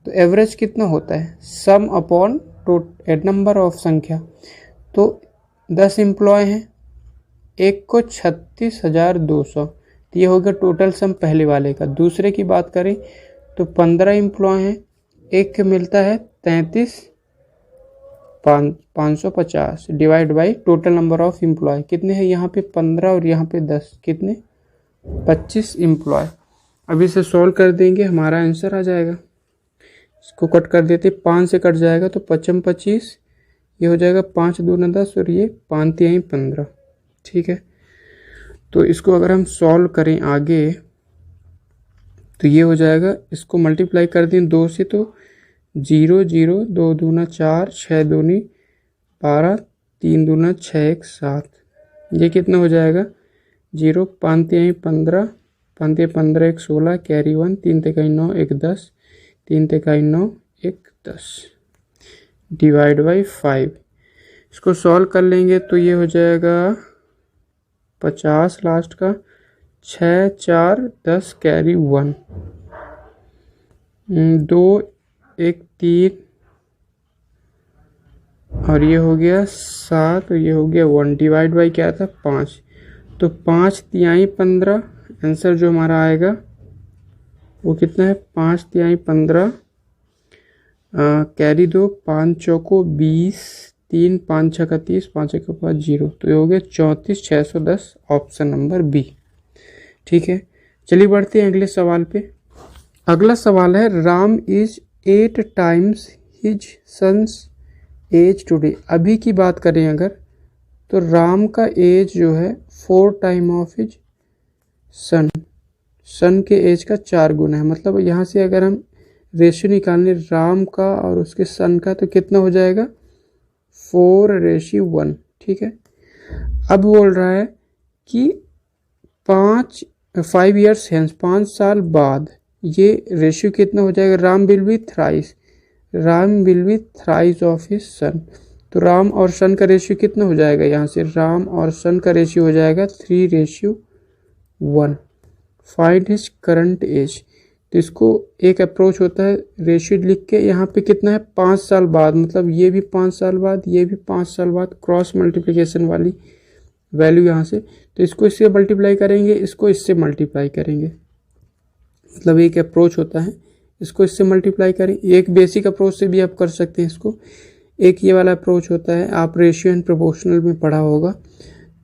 तो एवरेज कितना होता है? सम अपॉन नंबर ऑफ संख्या। तो 10 एम्प्लॉय हैं, एक को 36,200, तो ये होगा टोटल सम पहले वाले का। दूसरे की बात करें तो 15 एम्प्लॉय हैं, एक के मिलता है 33,550 divide by total number of employ. कितने हैं यहाँ पे? 15 और यहाँ पे 10, कितने? 25 एम्प्लॉय। अब इसे सॉल्व कर देंगे, हमारा आंसर आ जाएगा। इसको कट कर देते, 5 से कट जाएगा तो 55 25, ये हो जाएगा 5 दूना 10 और ये 5 तिहाई 15। ठीक है, तो इसको अगर हम सॉल्व करें आगे तो ये हो जाएगा, इसको मल्टीप्लाई कर दें 2 से तो 0 0, 2 दूना 4, 6 दूनी 12, 3 दूना 6 1 7। ये कितना हो जाएगा? 0, 5 तिहाई 15, 5 तिहाई 15 1 16, कैरी 1, 3 तिहाई 9 1 10, 3 तिहाई 9 1 10 डिवाइड बाई 5। इसको सॉल्व कर लेंगे तो ये हो जाएगा 50 लास्ट का, 6 4 10 कैरी 1, 2 1 3 और ये हो गया 7 और ये हो गया 1 डिवाइड बाई क्या था? 5। तो 5 तिहाई 15 आंसर जो हमारा आएगा वो कितना है? 5 तिहाई 15 कैरी 2, 5 चौको 20, 3 5 6 30, 5 1 5 0। तो ये हो गया 34,610, ऑप्शन नंबर बी। ठीक है, चलिए बढ़ते हैं अगले सवाल पे। अगला सवाल है Ram is 8 times his son's age today. अभी की बात करें अगर तो राम का एज जो है 4 टाइम ऑफ हिज सन के एज का 4 गुना है। मतलब यहाँ से अगर हम रेशियो निकालने राम का और उसके सन का तो कितना हो जाएगा? 4:1। ठीक है, अब बोल रहा है कि 5 ईयर्स हेंस, 5 साल बाद ये रेशियो कितना हो जाएगा? Ram will be thrice of his son. तो राम और सन का रेशियो कितना हो जाएगा? यहाँ से राम और सन का रेशियो हो जाएगा 3:1। Find his current age. तो इसको एक अप्रोच होता है रेशियो लिख के, यहाँ पे कितना है? 5 साल बाद, मतलब ये भी 5 साल बाद, ये भी 5 साल बाद, क्रॉस मल्टीप्लिकेशन वाली वैल्यू यहाँ से। तो इसको इससे मल्टीप्लाई करेंगे, इसको इससे मल्टीप्लाई करेंगे, मतलब एक अप्रोच होता है। इसको इससे मल्टीप्लाई करें, एक बेसिक अप्रोच से भी आप कर सकते हैं इसको। एक ये वाला अप्रोच होता है, आप रेशियो एंड प्रोपोर्शनल में पढ़ा होगा।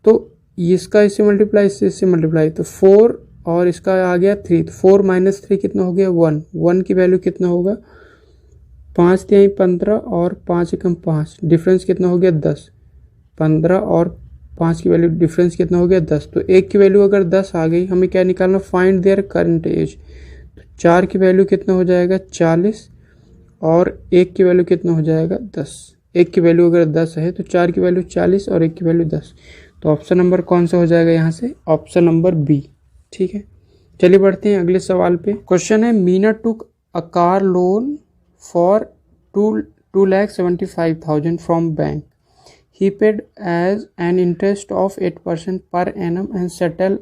तो इसका इससे मल्टीप्लाई, इससे मल्टीप्लाई, तो 4 और इसका आ गया 3। तो 4 - 3 कितना हो गया? 1। 1 की वैल्यू कितना होगा? 5 तिहाई 15 और 5 एकम 5, डिफरेंस कितना हो गया? 10। 15 और 5 की वैल्यू डिफरेंस कितना हो गया? 10। तो 1 की वैल्यू अगर 10 आ गई, हमें क्या निकालना? Find their current age. तो 4 की वैल्यू कितना हो जाएगा? 40 और 1 की वैल्यू कितना हो जाएगा 10। 1 की वैल्यू अगर 10 है तो 4 की वैल्यू 40 और 1 की वैल्यू 10। तो ऑप्शन नंबर कौन सा हो जाएगा यहाँ से, ऑप्शन नंबर बी। ठीक है, चलिए बढ़ते हैं अगले सवाल पे। क्वेश्चन है Meena took a car loan for 2,75,000 from bank. He paid as an interest of 8% per annum and settled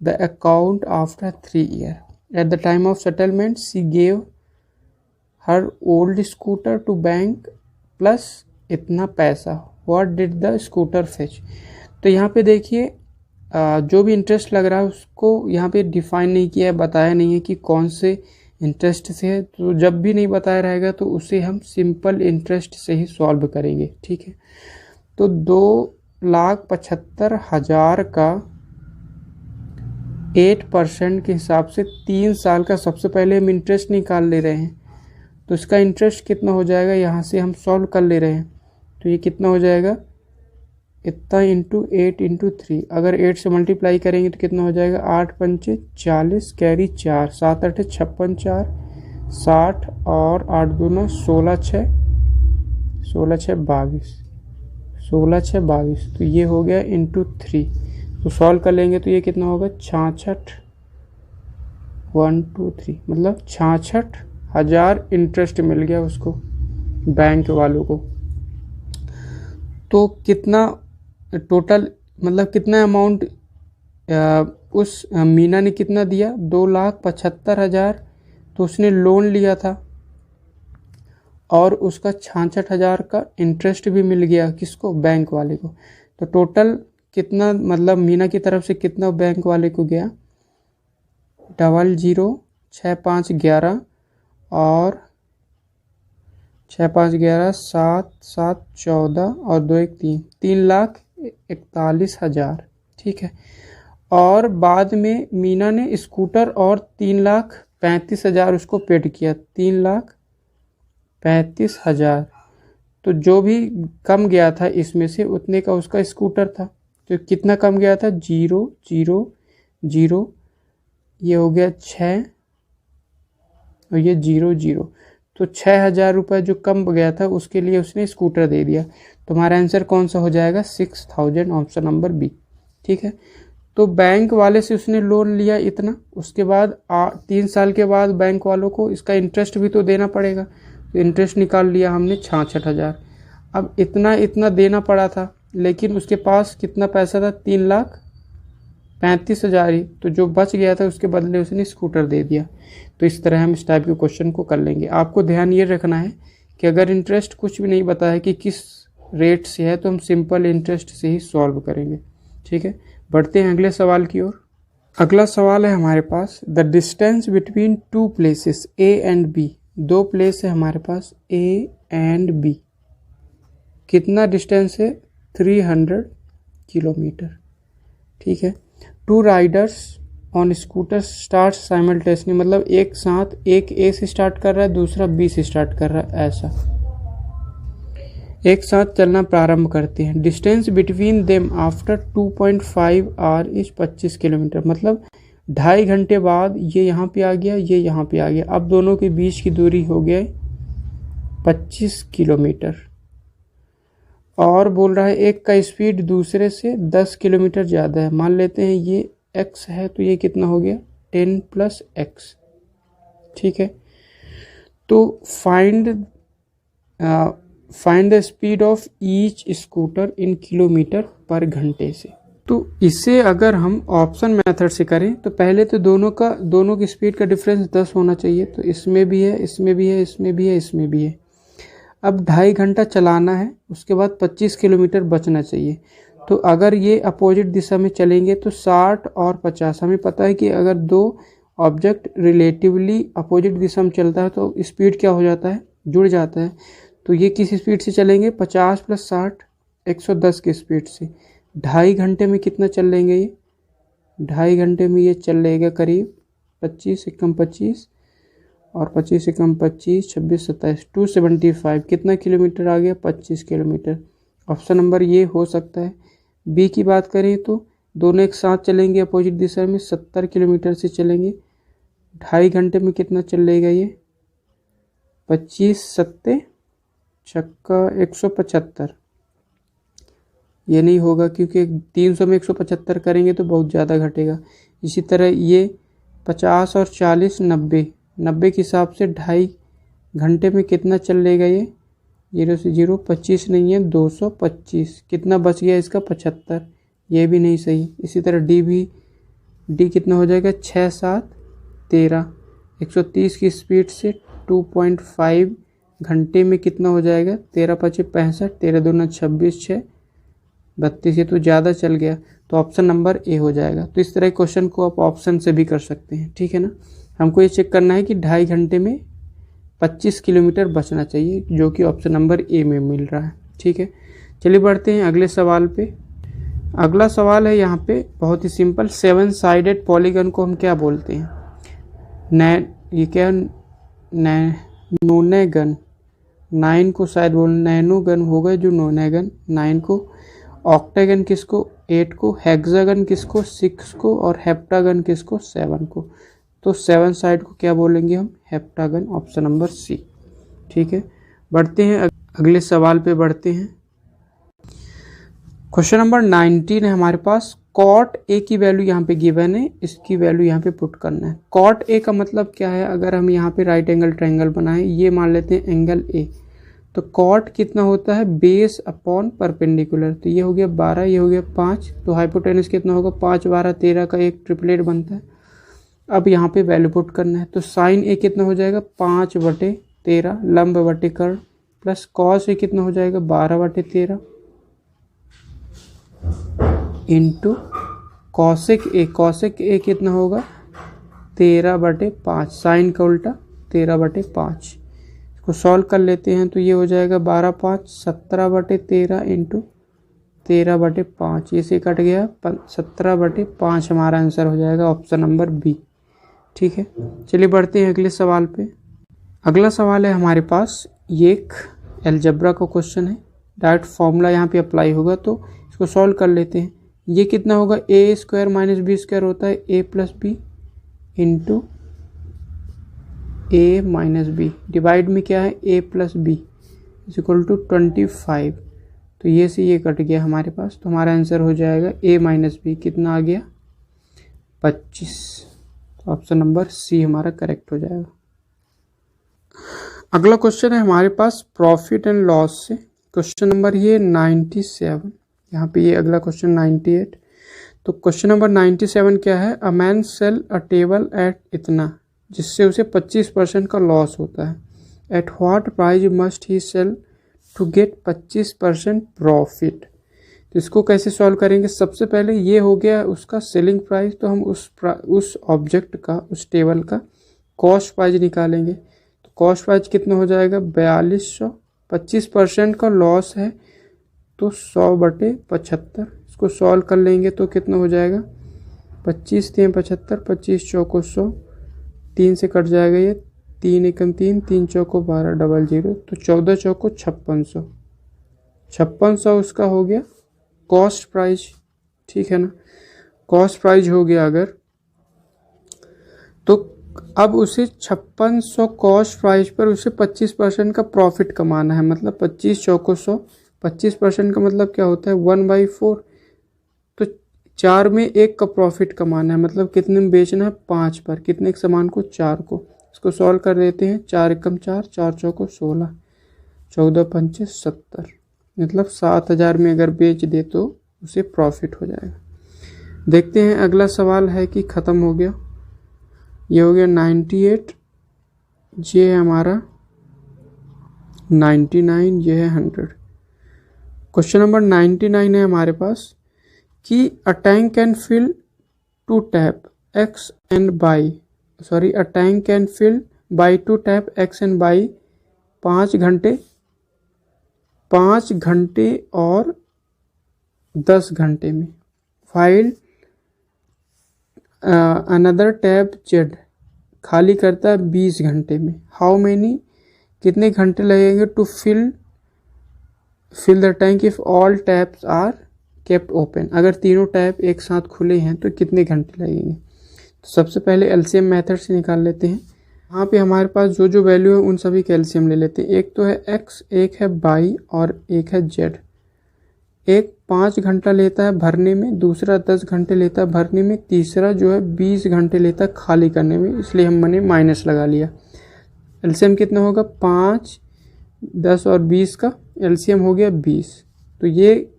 the account after 3 years. At the time of settlement, she gave her old scooter to bank plus इतना पैसा. What did the scooter fetch? तो यहाँ पे देखिए जो भी interest लग रहा है उसको यहाँ पे डिफाइन नहीं किया है, बताया नहीं है कि कौन से इंटरेस्ट से है। तो जब भी नहीं बताया रहेगा तो उसे हम सिंपल इंटरेस्ट से ही सॉल्व करेंगे। ठीक है, तो 2,75,000 का 8% के हिसाब से 3 साल का सबसे पहले हम इंटरेस्ट निकाल ले रहे हैं। तो इसका इंटरेस्ट कितना हो जाएगा, यहाँ से हम सॉल्व कर ले रहे हैं। तो ये कितना हो जाएगा, इतना इंटू 8 इंटू 3। अगर 8 से मल्टीप्लाई करेंगे तो कितना हो जाएगा, 8 पंचे 40 कैरी 4, 7 8 56 4 60 और 8 दूना 16 6 22, 16 6 22। तो ये हो गया इंटू 3। तो सॉल्व कर लेंगे तो ये कितना होगा 66 1 2 3, मतलब 66,000 इंटरेस्ट मिल गया उसको बैंक वालों को। तो कितना टोटल, मतलब कितना अमाउंट उस मीना ने कितना दिया, 2,75,000। तो उसने लोन लिया था और उसका 66,000 का इंटरेस्ट भी मिल गया, किसको, बैंक वाले को। तो टोटल कितना, मतलब मीना की तरफ से कितना बैंक वाले को गया, 00 6 5 11 और 6 5 11 7 7 14 और 2 1 3, 3,41,000। ठीक है, और बाद में मीना ने स्कूटर और 3,35,000 उसको पेड किया, 3,35,000। तो जो भी कम गया था इसमें से उतने का उसका स्कूटर था। तो कितना कम गया था, 0 0 0, ये हो गया 6 और ये 0 0। तो 6,000 रुपये जो कम गया था उसके लिए उसने स्कूटर दे दिया। तो हमारा आंसर कौन सा हो जाएगा, 6,000, ऑप्शन नंबर बी। ठीक है, तो बैंक वाले से उसने लोन लिया इतना, उसके बाद 3 साल के बाद बैंक वालों को इसका इंटरेस्ट भी तो देना पड़ेगा। तो इंटरेस्ट निकाल लिया हमने 66,000। अब इतना देना पड़ा था, लेकिन उसके पास कितना पैसा था, 3,35,000 ही। तो जो बच गया था उसके बदले उसने स्कूटर दे दिया। तो इस तरह हम इस टाइप के क्वेश्चन को कर लेंगे। आपको ध्यान ये रखना है कि अगर इंटरेस्ट कुछ भी नहीं बताया है कि किस रेट से है तो हम सिंपल इंटरेस्ट से ही सॉल्व करेंगे। ठीक है, बढ़ते हैं अगले सवाल की ओर। अगला सवाल है हमारे पास, the distance between 2 places A and B. 2 place है हमारे पास ए एंड बी, कितना डिस्टेंस है, 300 किलोमीटर। ठीक है, 2 riders on scooter start simultaneously, मतलब एक साथ, एक ए से स्टार्ट कर रहा है दूसरा बी से स्टार्ट कर रहा है, ऐसा एक साथ चलना प्रारंभ करते हैं। Distance between them after 2.5 our is 25 kilometre, मतलब 2.5 घंटे बाद ये यहाँ पे आ गया, ये यहाँ पे आ गया। अब दोनों के बीच की दूरी हो गया 25 किलोमीटर। और बोल रहा है एक का स्पीड दूसरे से 10 किलोमीटर ज़्यादा है। मान लेते हैं ये x है, तो ये कितना हो गया 10 + x। ठीक है, तो find the speed of each scooter in kilometre पर घंटे से। तो इसे अगर हम ऑप्शन मेथड से करें तो पहले तो दोनों की स्पीड का डिफरेंस 10 होना चाहिए। तो इसमें भी है, इसमें भी है, इसमें भी है, इसमें भी है। अब 2.5 घंटा चलाना है, उसके बाद 25 किलोमीटर बचना चाहिए। तो अगर ये अपोजिट दिशा में चलेंगे तो 60 और 50, हमें पता है कि अगर 2 ऑब्जेक्ट रिलेटिवली अपोजिट दिशा में चलता है तो स्पीड क्या हो जाता है, जुड़ जाता है। तो ये किस स्पीड से चलेंगे, 50 + 60 110 की स्पीड से। 2.5 घंटे में कितना चल लेंगे ये, 2.5 घंटे में ये चल लेगा करीब 25 × 25 और 25 × 25 26 27 275। कितना किलोमीटर आ गया, 25 किलोमीटर। ऑप्शन नंबर ये हो सकता है। बी की बात करें तो दोनों एक साथ चलेंगे अपोजिट दिशा में, 70 किलोमीटर से चलेंगे। 2.5 घंटे में कितना चल लेगा ये, 25 सत्ते छक्का 175, ये नहीं होगा क्योंकि 300 में 175 करेंगे तो बहुत ज़्यादा घटेगा। इसी तरह ये 50 और 40 90, 90 के हिसाब से 2.5 घंटे में कितना चल लेगा ये, 0 से 0 25 नहीं है 225, कितना बच गया इसका 75, ये भी नहीं सही। इसी तरह डी कितना हो जाएगा 6 7 13, 130 की स्पीड से 2.5 घंटे में कितना हो जाएगा 13 5 65, 13 दूना 26 6 32, ये तो ज़्यादा चल गया, तो ऑप्शन नंबर ए हो जाएगा। तो इस तरह के क्वेश्चन को आप ऑप्शन से भी कर सकते हैं, ठीक है ना। हमको ये चेक करना है कि 2.5 घंटे में 25 किलोमीटर बचना चाहिए, जो कि ऑप्शन नंबर ए में मिल रहा है, ठीक है। चलिए बढ़ते हैं अगले सवाल पे। अगला सवाल है यहाँ पे बहुत ही सिंपल, 7 साइडेड पॉलीगन को हम क्या बोलते हैं? ये क्या नोनेगन, 9 को शायद बोल नैनोगन होगा जो नोनेगन, 9 को, ऑक्टागन किसको 8 को, हेक्सागन किसको 6 को, और हेप्टागन किसको 7 को। तो 7 साइड को क्या बोलेंगे हम? हेप्टागन, ऑप्शन नंबर सी, ठीक है। बढ़ते हैं अगले सवाल पे बढ़ते हैं। क्वेश्चन नंबर 19 है हमारे पास, कॉट ए की वैल्यू यहाँ पे गिवन है, इसकी वैल्यू यहाँ पे पुट करना है। कॉट ए का मतलब क्या है? अगर हम यहाँ पे राइट एंगल ट्रायंगल बनाएं, ये मान लेते हैं एंगल ए, तो कॉट कितना होता है? बेस अपॉन परपेंडिकुलर, तो ये हो गया 12, ये हो गया 5, तो हाइपोटेनस कितना होगा? 5 12 13 का एक ट्रिपलेट बनता है। अब यहाँ पे वैल्यू पुट करना है, तो साइन ए कितना हो जाएगा? 5/13 लंब बटे कर्ण, प्लस कॉस ए कितना हो जाएगा? 12/13 इंटू कॉसेक ए कितना होगा? 13/5, साइन का उल्टा 13/5। इसको सॉल्व कर लेते हैं तो ये हो जाएगा 12 5 17/13 इंटू 13/5, ये से कट गया 17/5, हमारा आंसर हो जाएगा ऑप्शन नंबर बी, ठीक है। चलिए बढ़ते हैं अगले सवाल पे। अगला सवाल है हमारे पास, ये एक अलजेब्रा का क्वेश्चन है, डायरेक्ट फॉर्मूला यहाँ पे अप्लाई होगा, तो इसको सॉल्व कर लेते हैं। ये कितना होगा? a² - b² होता है a+b into a - b, divide में क्या है? a+b इज इक्वल टू 25, तो ये से ये कट गया हमारे पास, तो हमारा आंसर हो जाएगा a - b, कितना आ गया? 25, तो ऑप्शन नंबर सी हमारा करेक्ट हो जाएगा। अगला क्वेश्चन है हमारे पास प्रॉफिट एंड लॉस से, क्वेश्चन नंबर ये 97, यहाँ पे ये अगला क्वेश्चन 98। तो क्वेश्चन नंबर 97 क्या है? A man sell a table at इतना, जिससे उसे 25% का लॉस होता है। At what price must he sell to get 25% profit. तो इसको कैसे सॉल्व करेंगे? सबसे पहले ये हो गया उसका सेलिंग प्राइस, तो हम उस ऑब्जेक्ट का, उस टेबल का कॉस्ट प्राइस निकालेंगे। तो कॉस्ट प्राइस कितना हो जाएगा? 4200, 25% का लॉस है तो 100/75, इसको सॉल्व कर लेंगे तो कितना हो जाएगा? 25 3 75, 25 चौको 100, 3 से कट जाएगा ये, 3 एकम 3, 3 चौको 12 00, तो 14 चौको 5600, 5600 उसका हो गया कॉस्ट प्राइस, ठीक है ना। कॉस्ट प्राइस हो गया अगर, तो अब उसे 5600 कॉस्ट प्राइस पर उसे 25% का प्रॉफिट कमाना है, मतलब 25 चौको 100, 25% का मतलब क्या होता है? 1/4, तो 4 में 1 का प्रॉफिट कमाना है, मतलब कितने में बेचना है? 5 पर, कितने के सामान को? 4 को। इसको सॉल्व कर देते हैं, 4 एकम 4, 4 चौको 16, 14 पंचे 70, मतलब 7000 में अगर बेच दे तो उसे प्रॉफिट हो जाएगा। देखते हैं अगला सवाल है कि ख़त्म हो गया, ये हो गया 98, ये है हमारा 99, ये है 100। क्वेश्चन नंबर 99 है हमारे पास कि a tank can fill two tap X and Y, sorry a tank can fill by two tap X and Y 5 घंटे और 10 घंटे में, फाइल अनदर टैप जेड खाली करता है 20 घंटे में। हाउ मेनी, कितने घंटे लगेंगे to fill the tank if all taps are kept open, अगर तीनों टैप एक साथ खुले हैं तो कितने घंटे लगेंगे। तो सबसे पहले एलसीएम मेथड से निकाल लेते हैं। यहाँ पे हमारे पास जो जो वैल्यू है उन सभी कैल्शियम ले लेते हैं। एक तो है x, एक है y और एक है z। एक 5 घंटा लेता है भरने में, दूसरा 10 घंटे लेता है भरने में, तीसरा जो है 20 घंटे लेता है खाली करने में, इसलिए हमने माइनस लगा लिया। एलसीएम कितना होगा? 5, 10 और 20 का एलसीएम हो गया 20। तो ये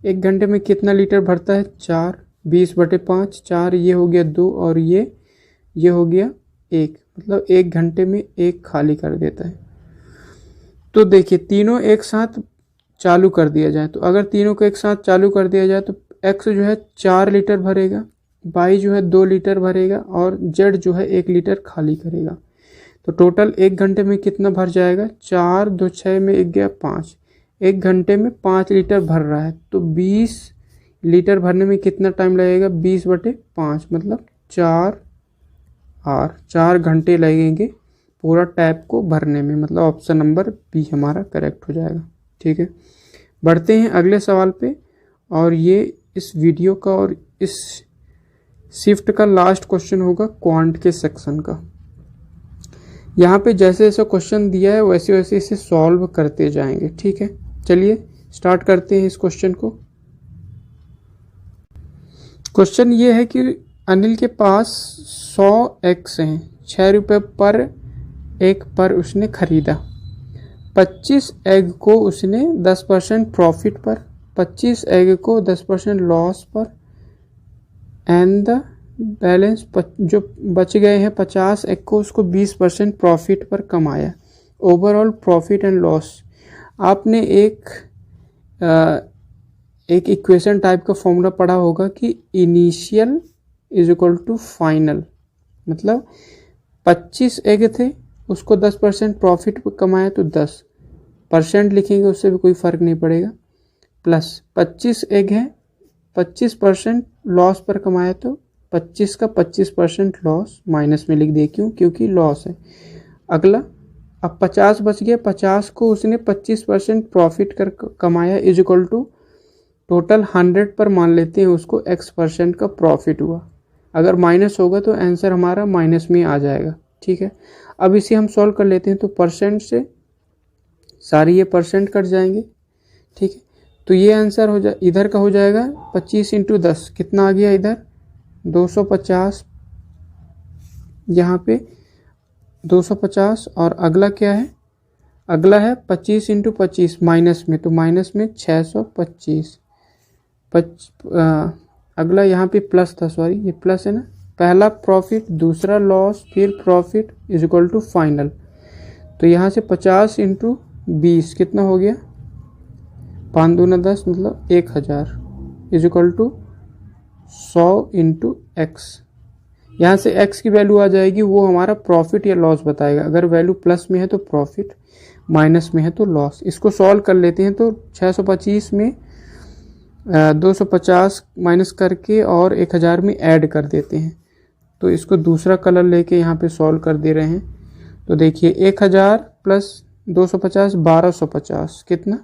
1 घंटे में कितना लीटर भरता है? 4, 20/5, 4, ये हो गया 2 और ये हो गया 1, मतलब 1 घंटे में 1 खाली कर देता है। तो देखिए तीनों एक साथ चालू कर दिया जाए, तो अगर तीनों को एक साथ चालू कर दिया जाए तो x जो है 4 लीटर भरेगा, y जो है 2 लीटर भरेगा और z जो है 1 लीटर खाली करेगा। तो टोटल 1 घंटे में कितना भर जाएगा? 4, 2, 6 में 1 गया 5, 1 घंटे में 5 लीटर भर रहा है। तो 20 लीटर भरने में कितना टाइम लगेगा? 20/5 मतलब 4 घंटे लगेंगे पूरा टैप को भरने में, मतलब ऑप्शन नंबर बी हमारा करेक्ट हो जाएगा। ठीक है, बढ़ते हैं अगले सवाल पे। और ये इस वीडियो का और इस शिफ्ट का लास्ट क्वेश्चन होगा क्वांट के सेक्शन का। यहाँ पे जैसे जैसे क्वेश्चन दिया है वैसे वैसे इसे सॉल्व करते जाएंगे। ठीक है, चलिए स्टार्ट करते हैं इस क्वेश्चन को। क्वेश्चन ये है कि अनिल के पास 100 एग्स हैं, 6 रुपये पर एक पर उसने खरीदा। 25 एग को उसने 10% प्रॉफिट पर, 25 एग को 10% लॉस पर एंड द बैलेंस जो बच गए हैं 50 एग को उसको 20% प्रॉफिट पर कमाया। Overall profit and loss. आपने एक इक्वेशन टाइप का फॉर्मूला पढ़ा होगा कि initial is equal to final, मतलब 25 एग थे उसको 10% प्रॉफिट पर कमाया तो 10% लिखेंगे, उससे भी कोई फ़र्क नहीं पड़ेगा, प्लस 25 एग है 25% लॉस पर कमाया तो 25 का 25% लॉस माइनस में लिख दे, क्योंकि लॉस है। अगला अब 50 बच गया, 50 को उसने 25% प्रॉफिट कर कमाया इज इक्वल टू टोटल 100 पर मान लेते हैं उसको x% का प्रॉफिट हुआ। अगर माइनस होगा तो आंसर हमारा माइनस में आ जाएगा। ठीक है, अब इसे हम सॉल्व कर लेते हैं। तो परसेंट से सारी ये परसेंट कट जाएंगे। ठीक है, तो ये आंसर इधर का हो जाएगा 25 × 10 कितना आ गया इधर 250, यहाँ पे 250 और अगला क्या है? अगला है 25 × 25 माइनस में, तो माइनस में 625। अगला यहाँ पे प्लस था, सॉरी ये प्लस है ना, पहला प्रॉफिट दूसरा लॉस फिर profit is equal to final. तो यहाँ से 50 × 20 कितना हो गया 5 दूना 10 मतलब 1000 इज इक्वल टू 100 × x। यहाँ से x की वैल्यू आ जाएगी, वो हमारा प्रॉफिट या लॉस बताएगा। अगर वैल्यू प्लस में है तो प्रॉफिट, माइनस में है तो लॉस। इसको सॉल्व कर लेते हैं। तो 625 में 250 माइनस करके और 1000 में ऐड कर देते हैं। तो इसको दूसरा कलर लेके यहाँ पे सॉल्व कर दे रहे हैं। तो देखिए 1000 प्लस 250 1250 कितना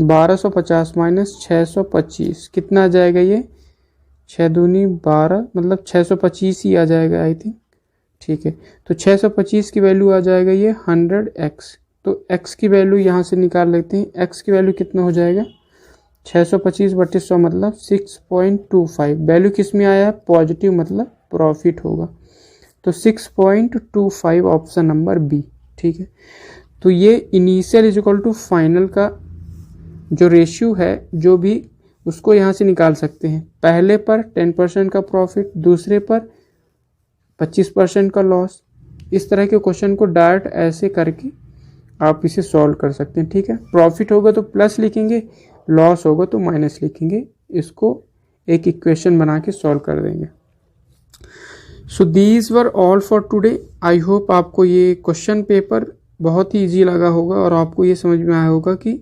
1250 माइनस 625 कितना आ जाएगा? ये 6 दूनी 12 मतलब 625 ही आ जाएगा आई थिंक। ठीक है, तो 625 की वैल्यू आ जाएगा ये 100x। तो x की वैल्यू यहाँ से निकाल लेते हैं। x की वैल्यू कितना हो जाएगा 625/100 मतलब 6.25। वैल्यू किस में आया है? पॉजिटिव, मतलब प्रॉफिट होगा। तो 6.25 ऑप्शन नंबर बी। ठीक है, तो ये initial is equal to final का जो रेशियो है जो भी उसको यहाँ से निकाल सकते हैं। पहले पर 10% का प्रॉफिट, दूसरे पर 25% का लॉस। इस तरह के क्वेश्चन को डायरेक्ट ऐसे करके आप इसे सॉल्व कर सकते हैं। ठीक है, प्रॉफिट होगा तो प्लस लिखेंगे, लॉस होगा तो माइनस लिखेंगे। इसको एक इक्वेशन बना के सॉल्व कर देंगे। So these were all for today. I hope आपको ये क्वेश्चन पेपर बहुत ही ईजी लगा होगा और आपको ये समझ में आया होगा कि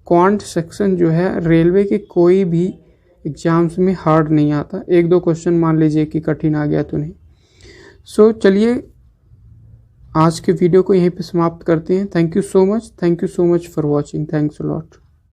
क्वांट सेक्शन जो है रेलवे के कोई भी एग्जाम्स में हार्ड नहीं आता। 1-2 क्वेश्चन मान लीजिए कि कठिन आ गया तो नहीं। सो चलिए आज के वीडियो को यहीं पे समाप्त करते हैं। Thank you so much for watching. Thanks a lot.